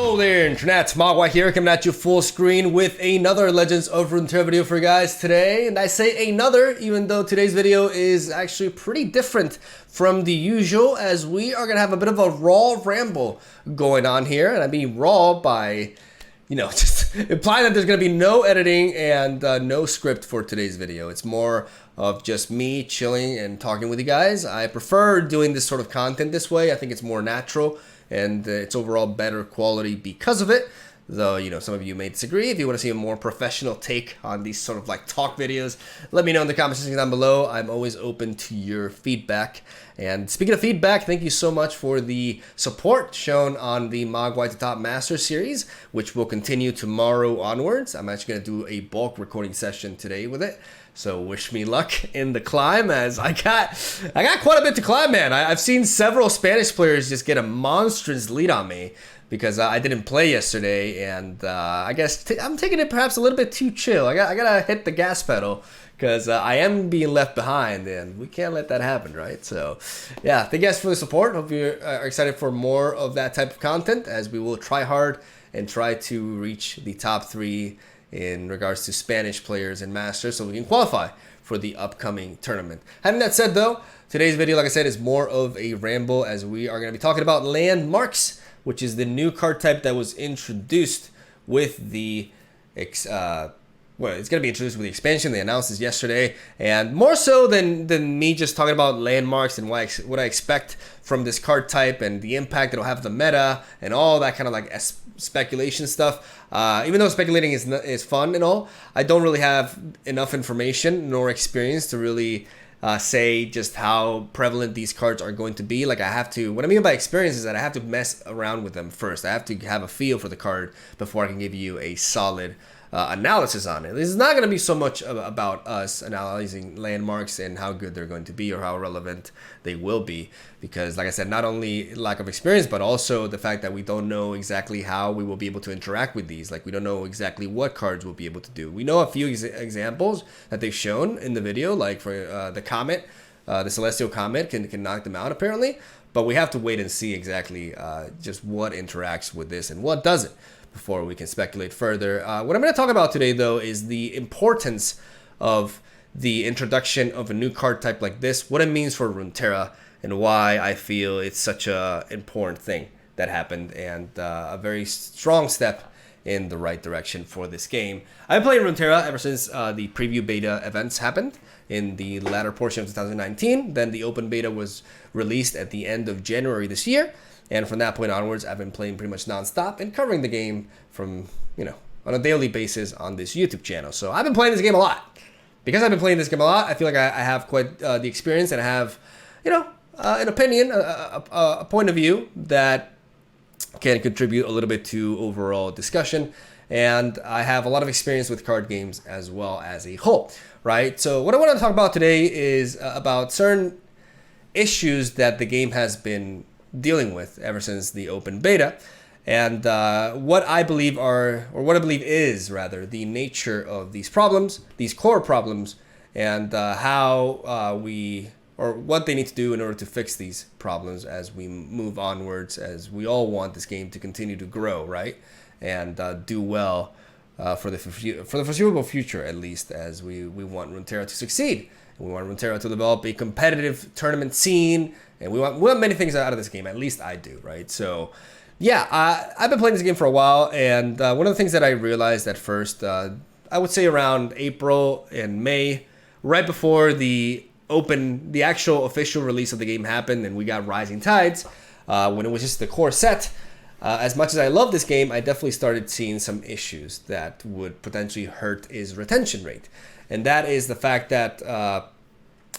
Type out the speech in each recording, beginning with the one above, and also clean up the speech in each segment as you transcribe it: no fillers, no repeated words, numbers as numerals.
Hello there, Internet. MegaMogwai here, coming at you full screen with another Legends of Runeterra video for you guys today. And I say another, even though today's video is actually pretty different from the usual, as we are going to have a bit of a raw ramble going on here. And I mean raw by, just implying that there's going to be no editing and no script for today's video. It's more of just me chilling and talking with you guys. I prefer doing this sort of content this way. I think it's more natural and it's overall better quality because of it. Though, some of you may disagree. If you want to see a more professional take on these sort of like talk videos, let me know in the comment section down below. I'm always open to your feedback. And speaking of feedback, thank you so much for the support shown on the MegaMogwai to Top Master series, which will continue tomorrow onwards. I'm actually going to do a bulk recording session today with it. So wish me luck in the climb, as I got quite a bit to climb, man. I've seen several Spanish players just get a monstrous lead on me because I didn't play yesterday, and I guess I'm taking it perhaps a little bit too chill. I gotta hit the gas pedal because I am being left behind, and we can't let that happen, right? So yeah, thank you guys for the support. Hope you are excited for more of that type of content, as we will try hard and try to reach the top 3 in regards to Spanish players and masters, so we can qualify for the upcoming tournament. Having that said though, today's video, like I said, is more of a ramble, as we are going to be talking about landmarks, which is the new card type that was introduced with the it's going to be introduced with the expansion. They announced this yesterday, and more so than me just talking about landmarks and what I expect from this card type and the impact it'll have on the meta and all that kind of like speculation stuff. Even though speculating is fun and all, I don't really have enough information nor experience to really say just how prevalent these cards are going to be. Like, I have to, what I mean by experience is that I have to mess around with them first. I have to have a feel for the card before I can give you a solid analysis on it. This is not going to be so much about us analyzing landmarks and how good they're going to be or how relevant they will be, because like I said, not only lack of experience, but also the fact that we don't know exactly how we will be able to interact with these. Like, we don't know exactly what cards we'll be able to do. We know a few examples that they've shown in the video, like for the comet, the celestial comet can knock them out apparently, but we have to wait and see exactly just what interacts with this and what doesn't before we can speculate further. What I'm going to talk about today, though, is the importance of the introduction of a new card type like this, what it means for Runeterra, and why I feel it's such an important thing that happened, and a very strong step in the right direction for this game. I've been playing Runeterra ever since the preview beta events happened in the latter portion of 2019. Then the open beta was released at the end of January this year. And from that point onwards, I've been playing pretty much nonstop and covering the game from, on a daily basis on this YouTube channel. So I've been playing this game a lot. Because I've been playing this game a lot, I feel like I have quite the experience, and I have, an opinion, a point of view that can contribute a little bit to overall discussion. And I have a lot of experience with card games as well as a whole, right? So what I want to talk about today is about certain issues that the game has been dealing with ever since the open beta, and what I believe is the nature of these problems, these core problems, and how what they need to do in order to fix these problems as we move onwards, as we all want this game to continue to grow, right, and do well for the foreseeable future, at least, as we want Runeterra to succeed. We want Runeterra to develop a competitive tournament scene, and we want many things out of this game. At least I do, right? So, yeah, I've been playing this game for a while, and one of the things that I realized at first, I would say around April and May, right before the actual official release of the game happened, and we got Rising Tides, when it was just the core set. As much as I love this game, I definitely started seeing some issues that would potentially hurt its retention rate. And that is the fact that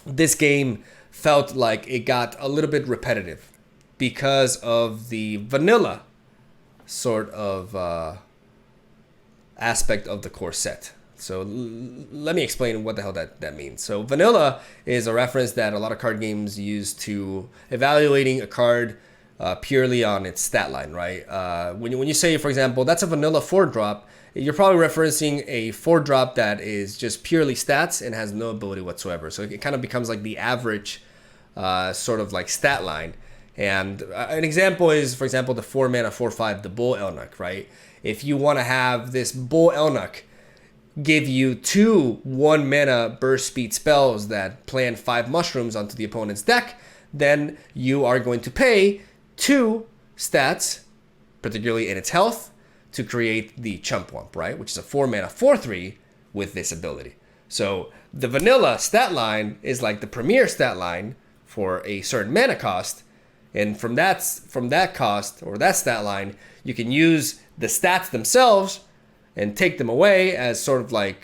this game felt like it got a little bit repetitive because of the vanilla sort of aspect of the core set. So let me explain what the hell that means. So vanilla is a reference that a lot of card games use to evaluating a card purely on its stat line, right? When you say, for example, that's a vanilla 4-drop, you're probably referencing a 4-drop that is just purely stats and has no ability whatsoever. So it kind of becomes like the average sort of like stat line And an example is, for example, the 4 mana 4/5, the Bull Elnuk, right? If you want to have this Bull Elnuk give you 2 1 mana burst speed spells that plant 5 mushrooms onto the opponent's deck, then you are going to pay 2 stats, particularly in its health, to create the Chump Wump, right? Which is a 4 mana 4/3 with this ability. So the vanilla stat line is like the premier stat line for a certain mana cost. And from that cost, or that stat line, you can use the stats themselves and take them away as sort of like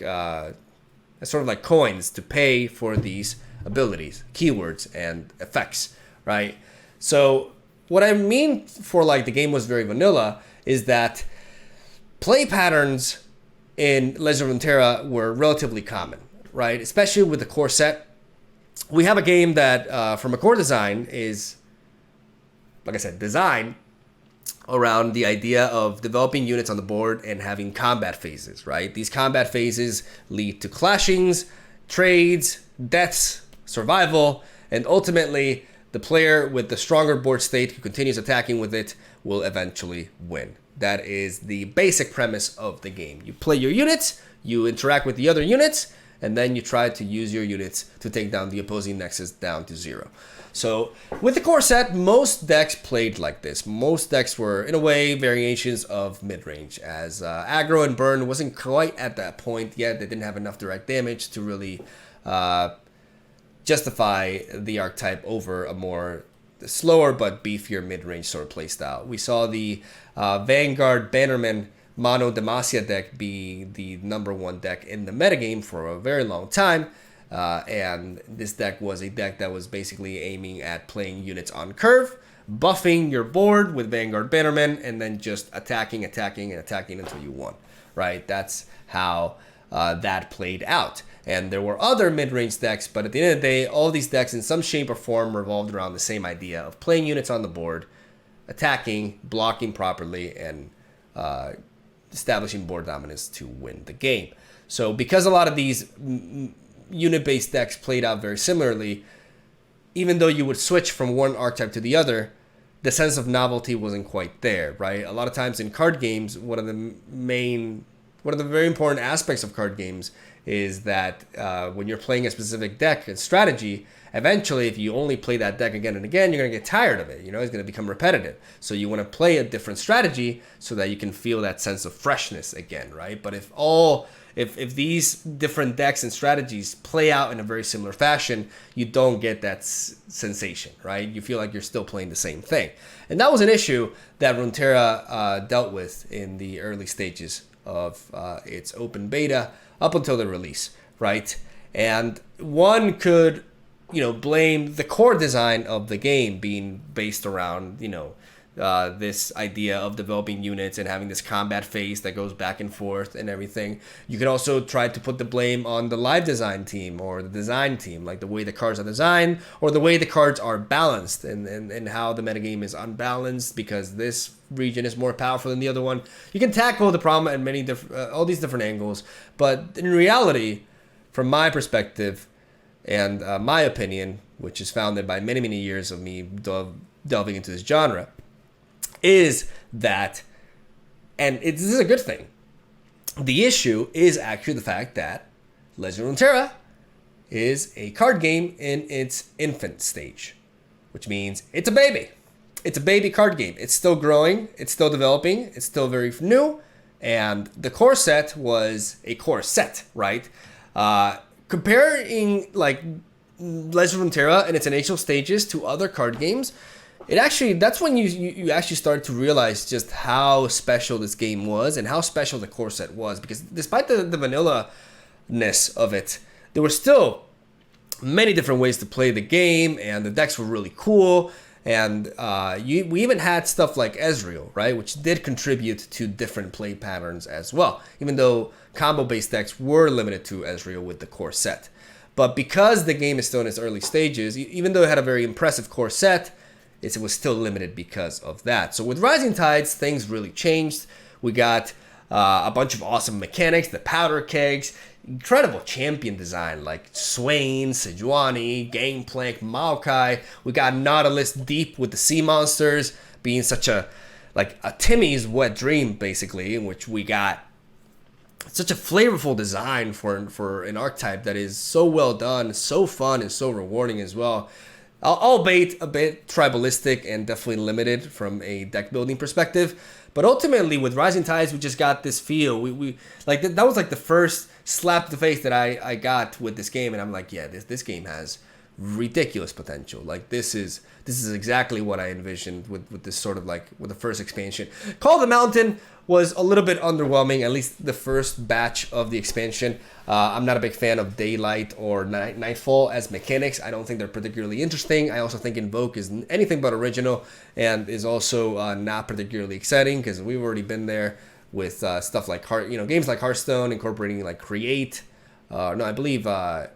coins to pay for these abilities, keywords, and effects, right? So what I mean for like the game was very vanilla is that play patterns in Legend of Runeterra were relatively common, right? Especially with the core set. We have a game that, from a core design, is, like I said, designed around the idea of developing units on the board and having combat phases, right? These combat phases lead to clashings, trades, deaths, survival, and ultimately the player with the stronger board state who continues attacking with it will eventually win. That is the basic premise of the game. You play your units, you interact with the other units, and then you try to use your units to take down the opposing nexus down to 0. So with the core set, most decks played like this. Most decks were, in a way, variations of mid-range, as aggro and burn wasn't quite at that point yet. They didn't have enough direct damage to really justify the archetype over a more slower but beefier mid-range sort of playstyle. We saw the Vanguard Bannerman Mono Demacia deck be the #1 deck in the metagame for a very long time. And this deck was a deck that was basically aiming at playing units on curve, buffing your board with Vanguard Bannerman, and then just attacking until you won, right? That's how that played out. And there were other mid-range decks, but at the end of the day, all these decks in some shape or form revolved around the same idea of playing units on the board, attacking, blocking properly, and establishing board dominance to win the game. So because a lot of these unit-based decks played out very similarly, even though you would switch from one archetype to the other, the sense of novelty wasn't quite there, right? A lot of times in card games, one of the very important aspects of card games is that when you're playing a specific deck and strategy, eventually if you only play that deck again and again, you're going to get tired of it. You know, it's going to become repetitive. So you want to play a different strategy so that you can feel that sense of freshness again, right? But if these different decks and strategies play out in a very similar fashion, you don't get that sensation, right? You feel like you're still playing the same thing. And that was an issue that Runeterra dealt with in the early stages of its open beta up until the release, right? And one could, blame the core design of the game being based around, this idea of developing units and having this combat phase that goes back and forth and everything. You could also try to put the blame on the live design team or the design team, like the way the cards are designed or the way the cards are balanced and how the metagame is unbalanced because this region is more powerful than the other one. You can tackle the problem at all these different angles, but in reality, from my perspective and my opinion, which is founded by many, many years of me delving into this genre, is that, and this is a good thing, the issue is actually the fact that Legend of Runeterra is a card game in its infant stage, which means it's a baby. It's a baby card game. It's still growing. It's still developing. It's still very new. And the core set was a core set, right? Comparing like Legend of Runeterra in its initial stages to other card games, that's when you actually start to realize just how special this game was and how special the core set was. Because despite the vanilla-ness of it, there were still many different ways to play the game, and the decks were really cool. And we even had stuff like Ezreal, right, which did contribute to different play patterns as well, even though combo-based decks were limited to Ezreal with the core set. But because the game is still in its early stages, even though it had a very impressive core set, it was still limited because of that. So with Rising Tides, things really changed. We got A bunch of awesome mechanics, the powder kegs, incredible champion design like Swain, Sejuani, Gangplank, Maokai. We got Nautilus deep with the sea monsters being such a Timmy's wet dream, basically, in which we got such a flavorful design for an archetype that is so well done, so fun, and so rewarding as well. Albeit a bit tribalistic and definitely limited from a deck building perspective. But ultimately, with Rising Tides, we just got this feel. We like that was like the first slap to the face that I got with this game, and I'm like, yeah, this game has ridiculous potential. Like this is exactly what I envisioned with this sort of like with the first expansion. Call of the Mountain was a little bit underwhelming, at least the first batch of the expansion. I'm not a big fan of Daylight or Nightfall as mechanics. I don't think they're particularly interesting. I also think Invoke is anything but original and is also not particularly exciting because we've already been there with stuff like games like Hearthstone incorporating like Create. No, I believe that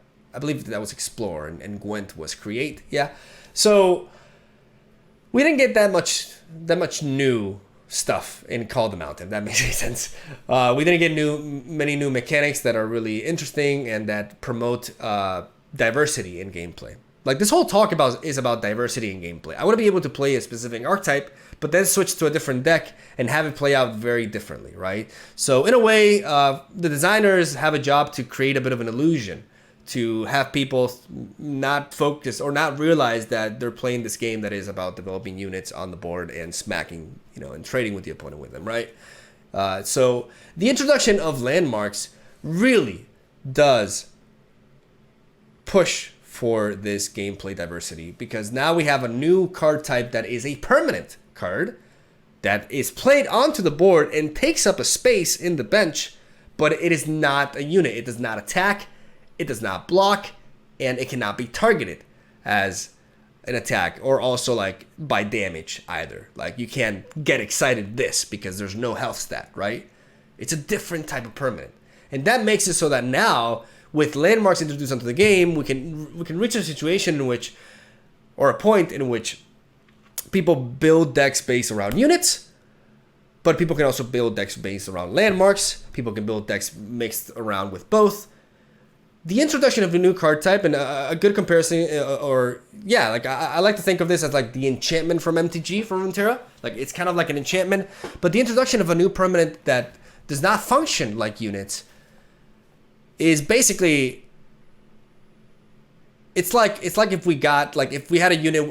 was Explore and Gwent was Create. Yeah, so we didn't get that much new stuff in Call of the Mountain, if that makes any sense. We didn't get many new mechanics that are really interesting and that promote diversity in gameplay. Like this whole talk is about diversity in gameplay. I want to be able to play a specific archetype, but then switch to a different deck and have it play out very differently, right? So in a way, the designers have a job to create a bit of an illusion, to have people not focus or not realize that they're playing this game that is about developing units on the board and smacking, and trading with the opponent with them, right? So the introduction of landmarks really does push for this gameplay diversity, because now we have a new card type that is a permanent card that is played onto the board and takes up a space in the bench, but it is not a unit. It does not attack, it does not block, and it cannot be targeted as an attack or also like by damage either. Like you can't get excited this because there's no health stat, right? It's a different type of permanent. And that makes it so that now with landmarks introduced onto the game, we can reach a situation in which, or a point in which people build decks based around units, but people can also build decks based around landmarks. People can build decks mixed around with both. The introduction of a new card type, and a good comparison, I like to think of this as like the enchantment from MTG from Runeterra. Like it's kind of like an enchantment, but the introduction of a new permanent that does not function like units is basically, it's like if we had a unit,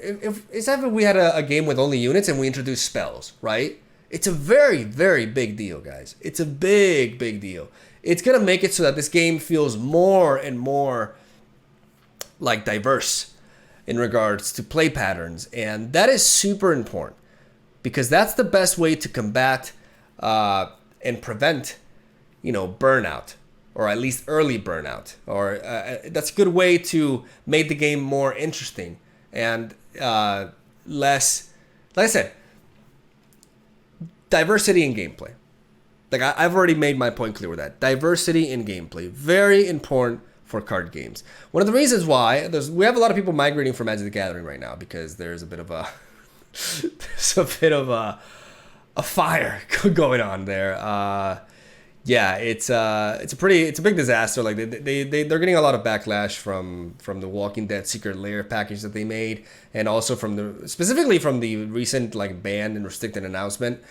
if we had a game with only units and we introduced spells, right? It's a very, very big deal, guys. It's a big, big deal. It's going to make it so that this game feels more and more like diverse in regards to play patterns. And that is super important because that's the best way to combat and prevent, burnout, or at least early burnout. Or that's a good way to make the game more interesting and less, like I said, diversity in gameplay. Like I've already made my point clear with that. Diversity in gameplay, very important for card games. One of the reasons why we have a lot of people migrating from Magic the Gathering right now because there's a bit of a a fire going on there. It's a big disaster. Like they're getting a lot of backlash from the Walking Dead Secret Lair package that they made, and also specifically from the recent like ban and restricted announcement.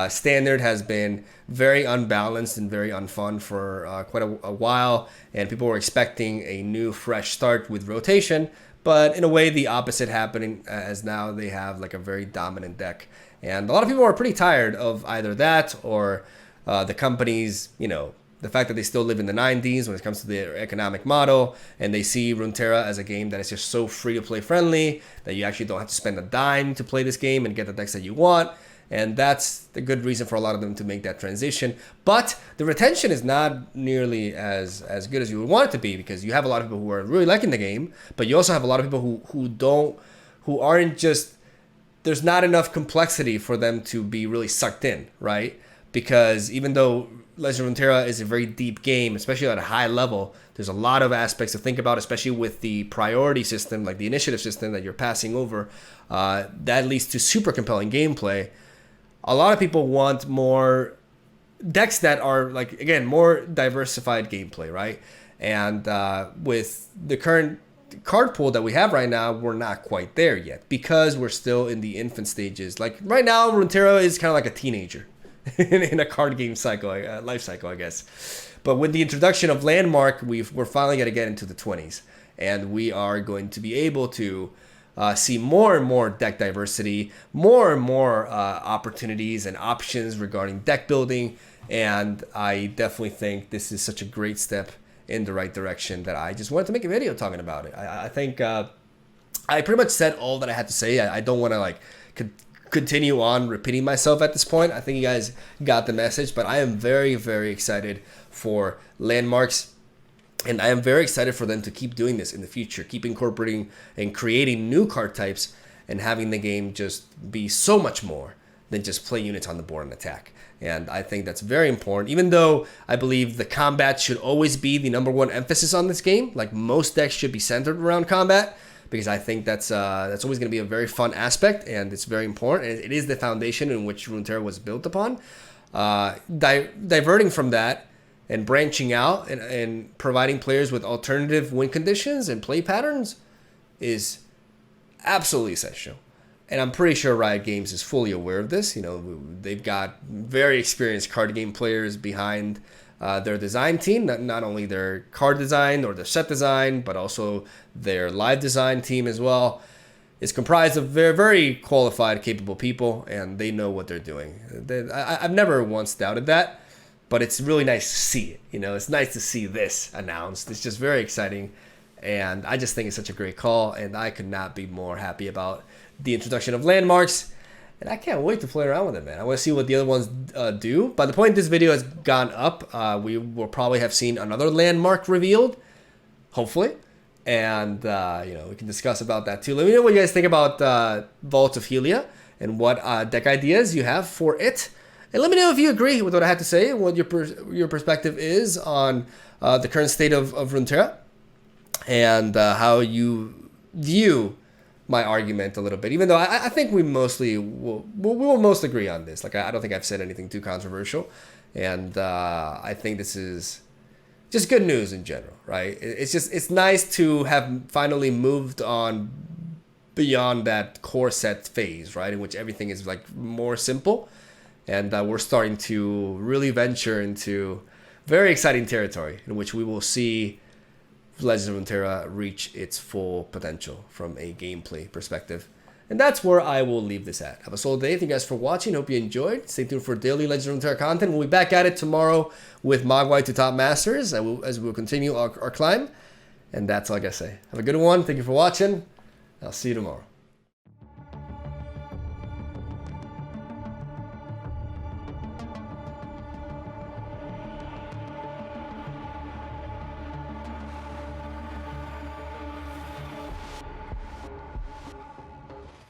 Standard has been very unbalanced and very unfun for quite a while, and people were expecting a new fresh start with rotation, but in a way the opposite happening, as now they have like a very dominant deck, and a lot of people are pretty tired of either that or the companies, the fact that they still live in the 90s when it comes to their economic model, and they see Runeterra as a game that is just so free to play friendly that you actually don't have to spend a dime to play this game and get the decks that you want. And that's the good reason for a lot of them to make that transition. But the retention is not nearly as good as you would want it to be, because you have a lot of people who are really liking the game, but you also have a lot of people who aren't just, there's not enough complexity for them to be really sucked in, right? Because even though Legend of Runeterra is a very deep game, especially at a high level, there's a lot of aspects to think about, especially with the priority system, like the initiative system that you're passing over, that leads to super compelling gameplay. A lot of people want more decks that are like, again, more diversified gameplay, right? And with the current card pool that we have right now, we're not quite there yet because we're still in the infant stages. Like right now, Runeterra is kind of like a teenager in a card game cycle, life cycle, I guess. But with the introduction of Landmark, we're finally going to get into the 20s, and we are going to be able to see more and more deck diversity, more and more opportunities and options regarding deck building. And I definitely think this is such a great step in the right direction that I just wanted to make a video talking about it. I think I pretty much said all that I had to say. I don't want to like continue on repeating myself at this point. I think you guys got the message, but I am very, very excited for Landmarks. And I am very excited for them to keep doing this in the future, keep incorporating and creating new card types and having the game just be so much more than just play units on the board and attack. And I think that's very important, even though I believe the combat should always be the #1 emphasis on this game. Like most decks should be centered around combat, because I think that's always going to be a very fun aspect, and it's very important. And it is the foundation in which Runeterra was built upon. Diverting from that and branching out and providing players with alternative win conditions and play patterns is absolutely essential. And I'm pretty sure Riot Games is fully aware of this. You know, they've got very experienced card game players behind their design team, not only their card design or their set design, but also their live design team as well. It's comprised of very, very qualified, capable people, and they know what they're doing. I've never once doubted that. But it's really nice to see it. You know, it's nice to see this announced. It's just very exciting. And I just think it's such a great call. And I could not be more happy about the introduction of Landmarks. And I can't wait to play around with it, man. I want to see what the other ones do. By the point this video has gone up, we will probably have seen another Landmark revealed. Hopefully. And, you know, we can discuss about that too. Let me know what you guys think about Vault of Helia and what deck ideas you have for it. And let me know if you agree with what I have to say, what your perspective is on the current state of Runeterra, and how you view my argument a little bit. Even though I think we will most agree on this. Like I don't think I've said anything too controversial, and I think this is just good news in general, right? It's nice to have finally moved on beyond that core set phase, right, in which everything is like more simple. And we're starting to really venture into very exciting territory in which we will see Legends of Runeterra reach its full potential from a gameplay perspective. And that's where I will leave this at. Have a solid day. Thank you guys for watching. Hope you enjoyed. Stay tuned for daily Legends of Runeterra content. We'll be back at it tomorrow with Mogwai to Top Masters as we'll continue our climb. And that's all I gotta say. Have a good one. Thank you for watching. I'll see you tomorrow.